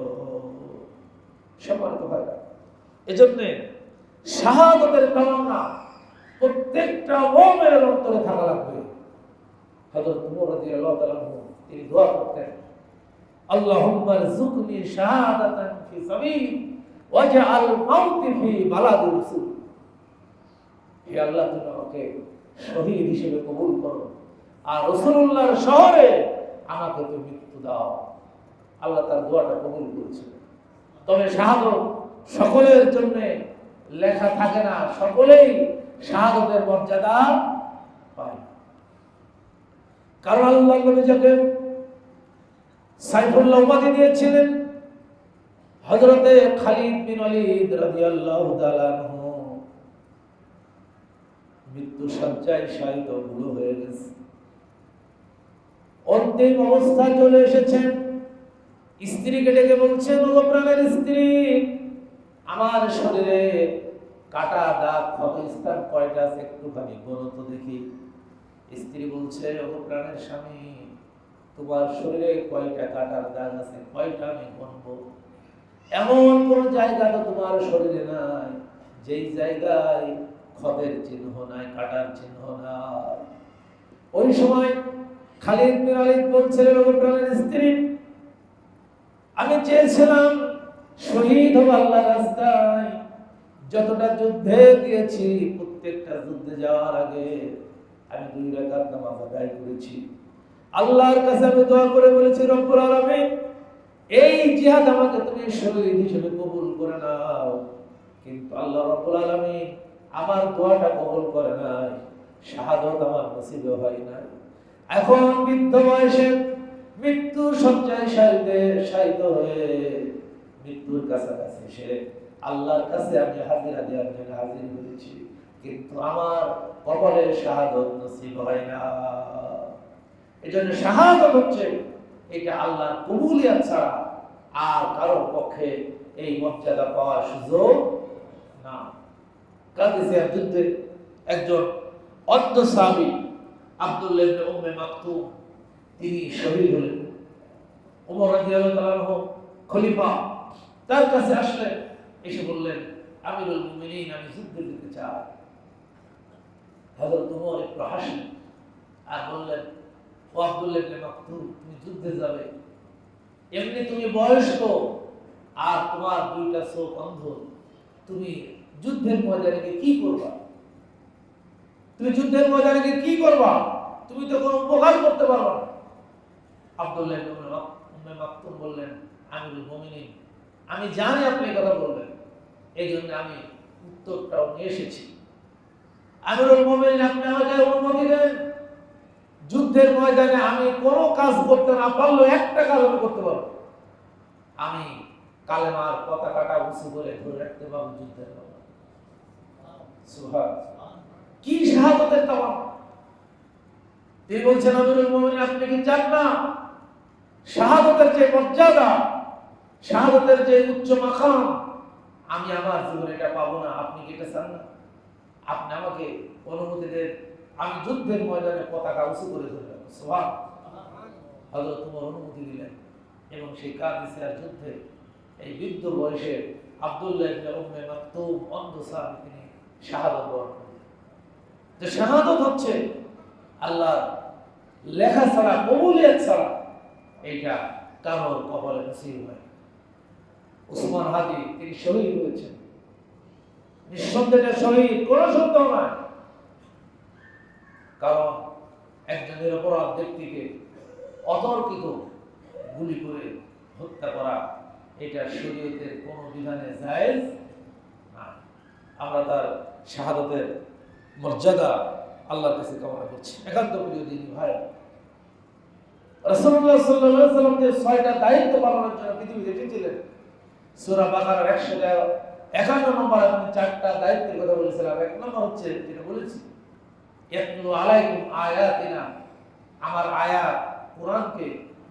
সম্মানিত ভাইরা, এজন্য শাহাদাতের তামান্না প্রত্যেকটা মুমিনের অন্তরে থাকা লাগবে। হযরত ওমর রাদিয়াল্লাহু তাআলা তিনি দোয়া করতেন, আল্লাহুম্মা রযুকনি শাহাদাতান ফি সাবিল ওয়াজআল মাউতি ফি বালাদি রাসূল। হে আল্লাহ, তুমি আমাকে শহীদ হিসেবে কবুল করো, আর রাসূলুল্লাহর শহরে আমাকে তুমি মৃত্যু দাও। আল্লাহ তার দোয়াটা কবুল করেছিলেন। তবে শাহাদত সকলের জন্য লেখা থাকে না, সকলেই শাহাদতের মর্যাদা পায় না। কারণ আল্লাহ নবী যাকে সাইফুল্লাহ উপাধি দিয়েছিলেন, হযরতে খালিদ বিন ওয়ালিদ রাদিয়াল্লাহু তাআলা আনহু মৃত্যু শয্যায় শায়িত বুড়ো হয়ে গেছে, অন্তিম অবস্থায় চলে এসেছেন। স্ত্রীকে ডেকে বলছেন, ও প্রাণের স্ত্রী, আমার শরীরে কাটা দাগ ক্ষতস্থান কয়টা আছে একটুখানি বলো তো দেখি। স্ত্রী বলছে, ও প্রাণের স্বামী, তোমার শরীরে কয়টা কাটার দাগ আছে, কয়টা আমি গুনবো। এমন কোন জায়গা তো তোমার শরীরে নাই যেই জায়গায় ক্ষতের চিহ্ন নাই, কাটার চিহ্ন নাই। ওই সময় খালিদ বিন ওয়ালিদ বলছিলেন, ও প্রাণের স্ত্রী, আমি চেয়েছিলাম শহীদ হব আল্লাহর রাস্তায়। যতটা যুদ্ধে গিয়েছি, প্রত্যেকটা যুদ্ধে যাওয়ার আগে আমি 2 রাকাত নামাজ আদায় করেছি। আল্লাহর কাছে আমি দোয়া করে বলেছি, রব্বুল আলামিন, এই জিহাদ আমাকে তুমি শহীদ হিসেবে কবুল করে নাও। কিন্তু আল্লাহ রব্বুল আলামিন আমার দোয়াটা কবুল করে নাই, শাহাদাত আমার নসিব হয় নাই। এখন বৃদ্ধ বয়সে মৃত্যু শয্যায় শায়িত হয়ে মৃত্যুর কাছাকাছি এসে আল্লাহর কাছে আমি হাজিরা দেওয়ার জন্য হাজির হয়েছি, কিন্তু আমার কবরে শাহাদাত নসিব হয় না। এজন্য শাহাদাত হচ্ছে এটা আল্লাহর কবুলিয়ত ছাড়া আর কারোর পক্ষে এই মর্যাদা পাওয়ার সুযোগ না। কাদিসিয়ার যুদ্ধে একজন অন্ধ সাহাবী আব্দুল্লাহ ইবনে উম্মে মাকতুম তিনি শহীদ হলেন। ওমর রাদিয়াল্লাহু তাআলা আনহু খলিফা তার কাছে আসলেন, এসে বললেন, আমিরুল মুমিনিন, আমি যুদ্ধে যেতে চাই। হযরত ওমর একটু হাসলেন আর বললেন, ও আব্দুল্লাহ ইবনে মাকতুম, তুমি যুদ্ধে যাবে, এমনি তুমি বয়স্ক আর তোমার দুইটা চোখ অন্ধ, তুমি যুদ্ধের ময়দানে গিয়ে কি করবা? তুমি যুদ্ধের ময়দানে গিয়ে কি করবা? তুমি তো কোনো উপকার করতে পারবা না। আব্দুল্লাহ ইবনে মাকতুম বললেন, আমিরুল মুমিনিন, আমি জানি আপনি এই কথা বলবেন, এই জন্য আমি উত্তরটাও নিয়ে এসেছি। আমিরুল মুমিনিন, আপনি আমাকে অনুমতি দেন, যুদ্ধের ময়দানে আমি কোনো কাজ করতে না পারলেও একটা কাজ আমি করতে পারবো, আমি কালেমার পতাকাটা উঁচু করে ধরে রাখতে পারবো যুদ্ধের ময়দানে। সুবহানাল্লাহ, কি শাহাদাতের তামান্না! তিনি বলছেন, আমিরুল মুমিনিন, আপনি কি চান না শাহাদাতের যে মর্যাদা, শাহাদাতের যে উচ্চ মাকাম, আমি আমার জীবনে এটা পাবো না? আপনি কি এটা চান না? আপনি আমাকে অনুমতি দেন, আমি যুদ্ধের ময়দানে পতাকা উঁচু করে ধরলাম। সুবহানাল্লাহ, হযরত ওমর অনুমতি দিলেন এবং সেই কাদিসিয়ার যুদ্ধে এই বৃদ্ধ বয়সে আব্দুল্লাহ ইবনে উম্মে মাকতুম অন্ধ সাহাবী তিনি শাহাদাত বরণ করলেন। যে শাহাদাত হচ্ছে আল্লাহ লেখা ছাড়া, কবুলিয়ত ছাড়া এইটা কারোর কপালে নসিব হয়। উসমান হাদি তিনি শহীদ হয়েছেন, নিঃসন্দেহে শহীদ, কোনো সন্দেহ নাই। কারণ একজন নিরপরাধ ব্যক্তিকে অতর্কিত গুলি করে হত্যা করা, এটা শরীয়তের কোনো বিধানে জায়েজ না। আমরা তার শাহাদাতের মর্যাদা আল্লাহর কাছে কামনা করছি। একান্ত প্রিয় দিনী ভাই, রাসূলুল্লাহ সাল্লাল্লাহু আলাইহি ওয়াসাল্লাম যে ৬টা দায়িত্ব পালনের জন্য পৃথিবীতে এসেছিলেন, সূরা বাকারার ১৫১ নম্বরে আমি ৪টা দায়িত্বের কথা বলেছিলাম। ১ নম্বর হচ্ছে যেটা বলেছি, ইয়াতলু আলাইকুম আয়াতিনা, আমার আয়াত কোরআনকে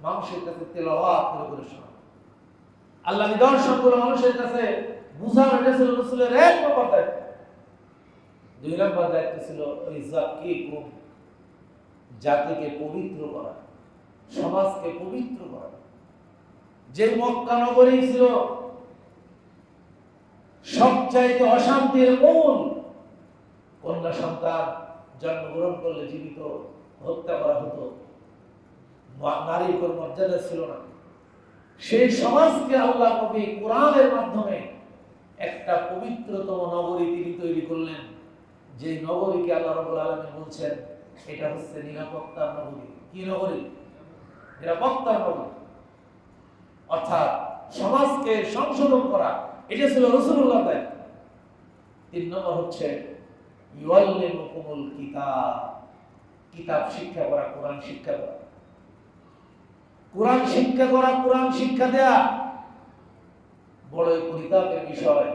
মানুষের কাছে তেলাওয়াত করে শোনানো। আল্লাহ নিদর্শনগুলো মানুষের কাছে বুঝানো, এটা ছিল রাসূলের ১ নম্বর দায়িত্ব। ২ নম্বর দায়িত্ব ছিল ইযাক্কিকুম, জাতিকে পবিত্র করা, সমাজকে পবিত্র করা। যে মক্কা নগরী ছিল সবচাইতে অশান্তির মূল, কন্যা সন্তান জন্মগ্রহণ করলে জীবিত হত্যা করা হতো, নারীর কোনো মর্যাদা ছিল না। সেই সমাজকে আল্লাহ নবী কোরআনের মাধ্যমে একটা পবিত্রতম নগরী তিনি তৈরি করলেন, যে নগরীকে আল্লাহ রাব্বুল আলামিন বলছেন এটা হচ্ছে নিরাপত্তার নগরী। কি নগরী? নিরাপত্তার নগরী। অর্থাৎ সমাজকে সংশোধন করা, এটা ছিল রাসূলুল্লাহর দায়িত্ব। ৩ নম্বর হচ্ছে ইউআল্লিমুকুমুল কিতাব, কিতাব শিক্ষা করা, কোরআন শিক্ষা করা। কোরআন শিক্ষা করা, কোরআন শিক্ষা দেয়া বড়ই পরিতাপের বিষয়।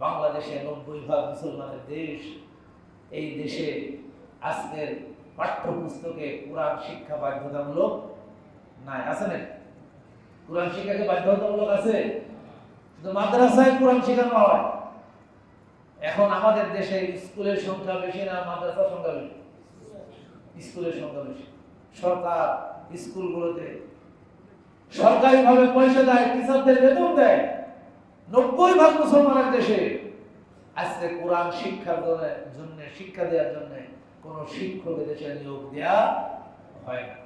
বাংলাদেশে ৯০% মুসলমানের দেশ, এই দেশে আজকের পাঠ্যপুস্তকে কোরআন শিক্ষা বাধ্যতামূলক নাই। আছে না? কোরআন শিক্ষাকে বাধ্যতামূলক আছে, শুধু মাদ্রাসায় কোরআন শেখানো হয়। এখন আমাদের দেশে স্কুলের সংখ্যা বেশি না মাদ্রাসার সংখ্যা বেশি? স্কুলের সংখ্যা বেশি। সরকার স্কুলগুলোতে সরকারিভাবে পয়সা দেয়, টিচারদের বেতন দেয়। ৯০% মুসলমানের দেশে আজকে কোরআন শিক্ষার জন্য, শিক্ষা দেওয়ার জন্য কোন শিক্ষক দেশে নিয়োগ দেওয়া হয় না।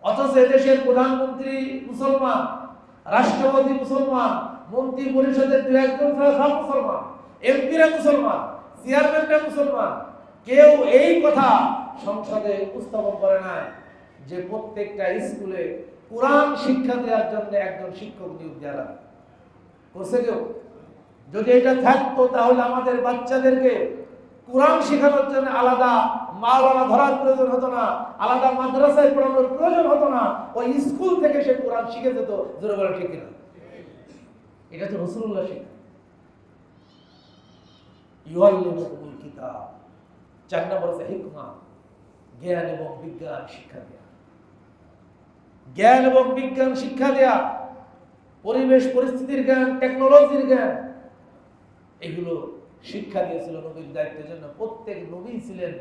অথচ এদেশের প্রধানমন্ত্রী মুসলমান, রাষ্ট্রপতি মুসলমান, মন্ত্রী পরিষদের ২-১ জন সব মুসলমান, এমপিরা মুসলমান, চেয়ারম্যানরা মুসলমান। কেউ এই কথা সংসদে উপস্থাপন করে না যে প্রত্যেকটা স্কুলে কোরআন শিক্ষা দেওয়ার জন্য একজন শিক্ষক নিয়োগ দেওয়া করছে কেউ? যদি এটা থাকতো তাহলে আমাদের বাচ্চাদেরকে কোরআন শেখানোর জন্য আলাদা মাওলানা ধরার প্রয়োজন হতো না, আলাদা মাদ্রাসায় পড়ানোর প্রয়োজন হতো না। ওই স্কুল থেকে সে কোরআন শিখে যেত। জোরে বলে ঠিক কিনা? এটা তো রাসূলুল্লাহ শিক্ষা। ইউআল্লিমুকুমুল কিতাব। ৪ নম্বর হচ্ছে হিকমা, জ্ঞান এবং বিজ্ঞান শিক্ষা দেয়া। জ্ঞান এবং বিজ্ঞান শিক্ষা দেয়া, পরিবেশ পরিস্থিতির জ্ঞান, টেকনোলজির জ্ঞান, এগুলো শিক্ষা দিয়েছিল নবীর দায়িত্বের জন্য। প্রত্যেক নবী ছিলেন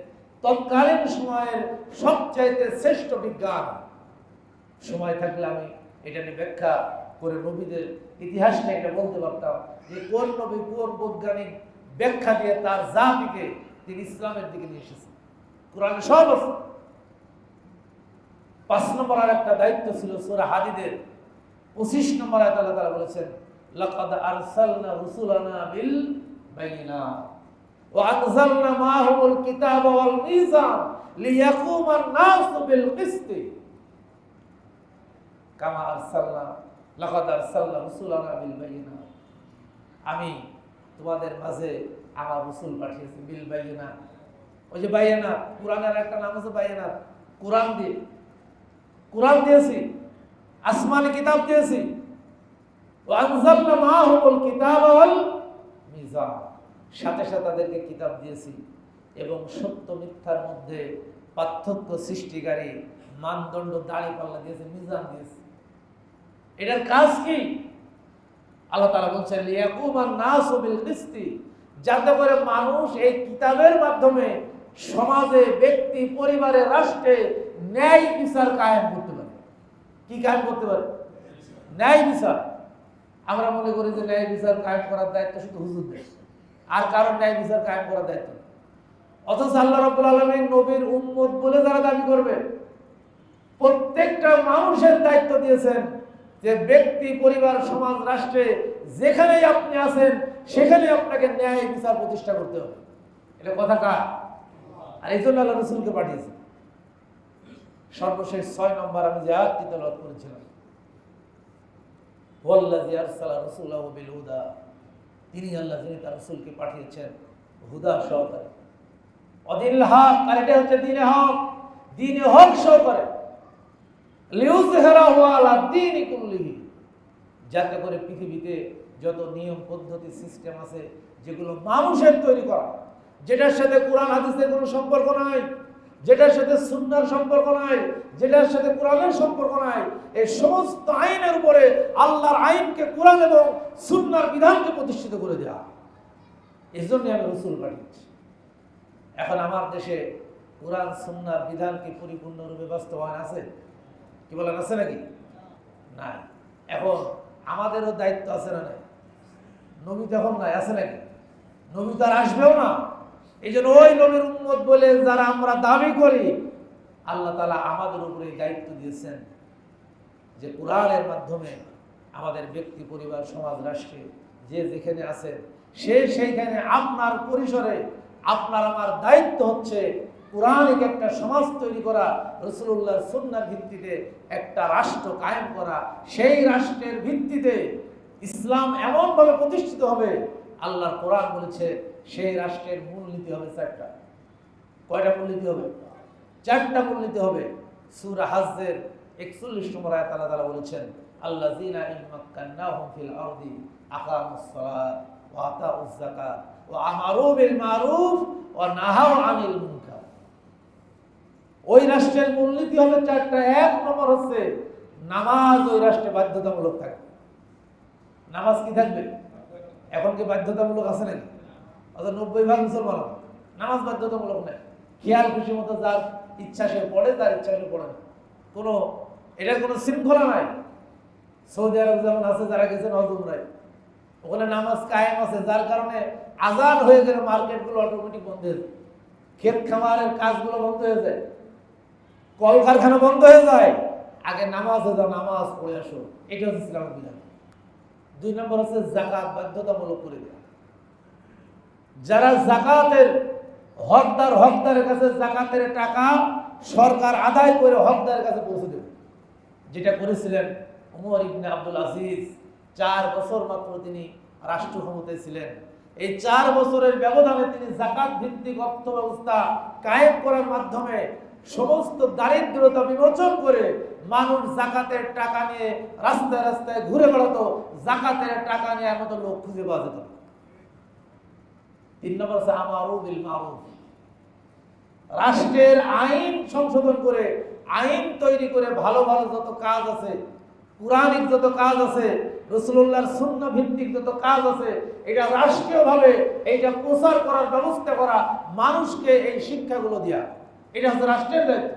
তৎকালীন সময়ের সবচাইতে শ্রেষ্ঠ বিজ্ঞান। সময় থাকলে আমি এটা নিয়ে ব্যাখ্যা করে নবীদের ইতিহাসটা এটা বলতে পারতাম যে কোন নবী কোন বৈজ্ঞানিক ব্যাখ্যা দিয়ে তার জাতিকে তিনি ইসলামের দিকে নিয়ে এসেছেন। কোরআনে সব আছে। 5 নম্বর আর একটা দায়িত্ব ছিল সূরা হাদীদের 25 নম্বর আয়াতে আল্লাহ তাআলা বলেছেন, লাকাদ আরসালনা রুসুলানা বিল বাইয়িনাত ওয়া আনজালনা মাআহুমুল কিতাবা ওয়াল মিজান লিয়াকুমান নাসু বিল কিসত কামা আরসালনা লাকাদ আরসালনা রুসুলানা বিল বাইয়িনাত। আমি তোমাদের মাঝে আমার রাসূল পাঠিয়েছি বিল বাইয়িনাত। ওই যে বাইয়িনাত, কোরআনের একটা নাম আছে বাইয়িনাত, কোরআন দিয়ে, কোরআন দিয়েছি, আসমানি কিতাব দিয়েছি। ওয়া আনজালনা মাআহুমুল কিতাবা ওয়াল মিজান, সাথে সাথে তাদেরকে কিতাব দিয়েছি এবং সত্য মিথ্যার মধ্যে পার্থক্য সৃষ্টিকারী মানদণ্ড দাঁড়িপাল্লা দিয়েছে, মিজান দিয়েছে। এটার কাজ কি? আল্লাহ তাআলা বলছেন, লিয়াকুমান নাসু বিল কিসতি, যাতে করে মানুষ এই কিতাবের মাধ্যমে সমাজে, ব্যক্তি, পরিবারে, রাষ্ট্রে ন্যায় বিচার কায়েম করতে পারে। কি কায়েম করতে পারে? ন্যায় বিচার। আমরা মনে করি যে ন্যায় বিচার কায়েম করার দায়িত্ব শুধু হুজুরদের, আর কারণ ন্যায় বিচার কায়েম করার দায়িত্ব। অথচ আল্লাহ রাব্বুল আলামিন নবীর উম্মত বলে যারা দাবি করবে, প্রত্যেকটা মানুষের দায়িত্ব দিয়েছেন যে ব্যক্তি, পরিবার, সমাজ, রাষ্ট্রে যেখানেই আপনি আছেন সেখানে আপনাকে ন্যায় বিচার প্রতিষ্ঠা করতে হবে। এটা কথা কার? আর এই জন্য আল্লাহ রাসূলকে পাঠিয়েছেন। সর্বশেষ 6 নম্বর আমি যে আয়াতটি তেলাওয়াত করেছিলাম, ওয়াল্লাযী আরসালা রাসূলাহু বিল হুদা, তিনি আল্লাহ যিনি তার রাসূলকে পাঠিয়েছেন হুদা সহকারে, অদিল হক, আর এটা হচ্ছে দ্বীনে হক, দ্বীনে হক সহকারে, লিউযহিরাহু আলা দ্বীনি কুল্লিহি, যাতে করে পৃথিবীতে যত নিয়ম, পদ্ধতি, সিস্টেম আছে যেগুলো মানুষের তৈরি করা, যেটার সাথে কোরআন হাদিসের কোনো সম্পর্ক নাই, যেটার সাথে সুন্নাহর সম্পর্ক নাই, যেটার সাথে কোরআনের সম্পর্ক নাই, এই সমস্ত আইনের উপরে আল্লাহর আইনকে, কোরআন এবং সুন্নাহর বিধানকে প্রতিষ্ঠিত করে দেওয়া। এই জন্যই আমি রাসূল পাঠিয়েছি। এখন আমার দেশে কোরআন সুন্নাহর বিধান কি পরিপূর্ণরূপে বাস্তবায়ন আছে? কি বলেন, আছে নাকি? নাই। এখন আমাদেরও দায়িত্ব আছে না নাই? নবী তখন নাই, আছে নাকি? নবী তো আর আসবেও না। এই জন্য ওই নবীর উম্মত বলে যারা আমরা দাবি করি, আল্লাহ তাআলা আমাদের উপরে দায়িত্ব দিয়েছেন যে কোরআনের মাধ্যমে আমাদের ব্যক্তি, পরিবার, সমাজ, রাষ্ট্রে যে যেখানে আছে সেইখানে আপনার পরিসরে আপনার আমার দায়িত্ব হচ্ছে কোরআনিক একটা সমাজ তৈরি করা, রাসূলুল্লাহর সুন্নাহর ভিত্তিতে একটা রাষ্ট্র কায়েম করা। সেই রাষ্ট্রের ভিত্তিতে ইসলাম এমনভাবে প্রতিষ্ঠিত হবে, আল্লাহর কোরআন বলেছে সেই রাষ্ট্রের মূলনীতি হবে 4টা। কয়টা মূলনীতি হবে? 4টা মূলনীতি হবে। সূরা হাজ্জের 41 নম্বর আয়াতে আল্লাহ তাআলা বলেছেন, আল্লাযীনা ইন মাক্কান্নাহুম ফিল আরদি আকামুস সালাত ওয়া আতাউয যাকাত ওয়া আমারু বিল মারুফ ওয়া নাহাউ আনিল মুনকার। ওই রাষ্ট্রের মূলনীতি হবে 4টা। 1 নম্বর হচ্ছে নামাজ ওই রাষ্ট্রে বাধ্যতামূলক থাকবে। নামাজ কি থাকবে? এখন কি বাধ্যতামূলক আছে নাকি? 90% মুসলমান নামাজ বাধ্যতামূলক নেই। খেয়াল খুশি মতো যার ইচ্ছা সে পড়ে, তার ইচ্ছা সে পড়ে না। কোনো এটার কোনো শৃঙ্খলা নাই। সৌদি আরব যেমন আছে, যারা গেছেন হজ উমরায়, ওখানে নামাজ কায়েম আছে, যার কারণে আজান হয়ে গেলে মার্কেটগুলো অটোমেটিক বন্ধ হয়ে যায়, ক্ষেত খামারের কাজগুলো বন্ধ হয়ে যায়, কলকারখানা বন্ধ হয়ে যায়। আগে নামাজে যাও, নামাজ পড়ে আসো, এটা হচ্ছে ইসলামের বিধান। 2 নম্বর হচ্ছে যাকাত বাধ্যতামূলক করে দেওয়া। যারা যাকাতের হকদারের কাছে যাকাতের টাকা সরকার আদায় করে হকদারের কাছে পৌঁছে দেবে, যেটা করেছিলেন ওমর ইবনে আব্দুল আজিজ। 4 বছর মাত্র তিনি রাষ্ট্র ক্ষমতায় ছিলেন। এই 4 বছরের ব্যবধানে তিনি যাকাত ভিত্তিক অর্থ ব্যবস্থা কায়েম করার মাধ্যমে সমস্ত দারিদ্রতা বিমোচন করে মানুষ যাকাতের টাকা নিয়ে রাস্তায় রাস্তায় ঘুরে বেড়াতো, যাকাতের টাকা নেওয়ার মতো লোক খুঁজে পাওয়া যেত। 3 নম্বর হচ্ছে আমারু বিল মারুফ। রাষ্ট্রের আইন সংশোধন করে, আইন তৈরি করে ভালো ভালো যত কাজ আছে, কোরআনিক যত কাজ আছে, রাসূলুল্লাহর সুন্নাহ ভিত্তিক যত কাজ আছে, এটা রাষ্ট্রীয়ভাবে এইটা প্রচার করার ব্যবস্থা করা, মানুষকে এই শিক্ষাগুলো দেয়া, এটা হচ্ছে রাষ্ট্রের দায়িত্ব।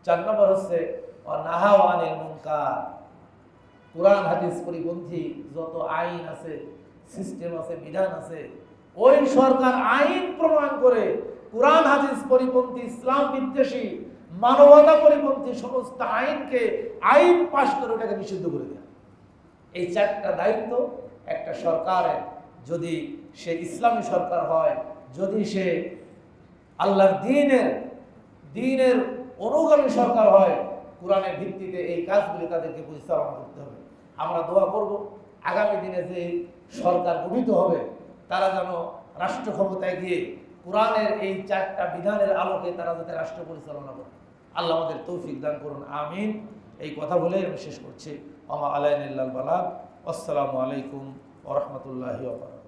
4 নম্বর হচ্ছে নাহাউ আনিল মুনকার। কোরআন হাদিস পরিপন্থী যত আইন আছে, সিস্টেম আছে, বিধান আছে, ওই সরকার আইন প্রমাণ করে কোরআন হাদিস পরিপন্থী, ইসলাম বিদ্বেষী, মানবতা পরিপন্থী সমস্ত আইনকে আইন পাশ করে ওটাকে নিষিদ্ধ করে দেওয়া। এই চারটা দায়িত্ব একটা সরকারের, যদি সে ইসলামী সরকার হয়, যদি সে আল্লাহর দ্বীনের অনুগামী সরকার হয়, কোরআনের ভিত্তিতে এই কাজগুলি তাদেরকে পরিচালনা করতে হবে। আমরা দোয়া করব আগামী দিনে যে সরকার গঠিত হবে তারা যেন রাষ্ট্র ক্ষমতায় গিয়ে কোরআনের এই চারটা বিধানের আলোকে তারা যাতে রাষ্ট্র পরিচালনা করে। আল্লাহ আমাদের তৌফিক দান করুন, আমিন। এই কথা বলে আমি শেষ করছি। ওয়া মা আলাইনা ইল্লাল বালাগ। আসসালামু আলাইকুম ওয়া রাহমাতুল্লাহি ওয়া বারাকাতুহু।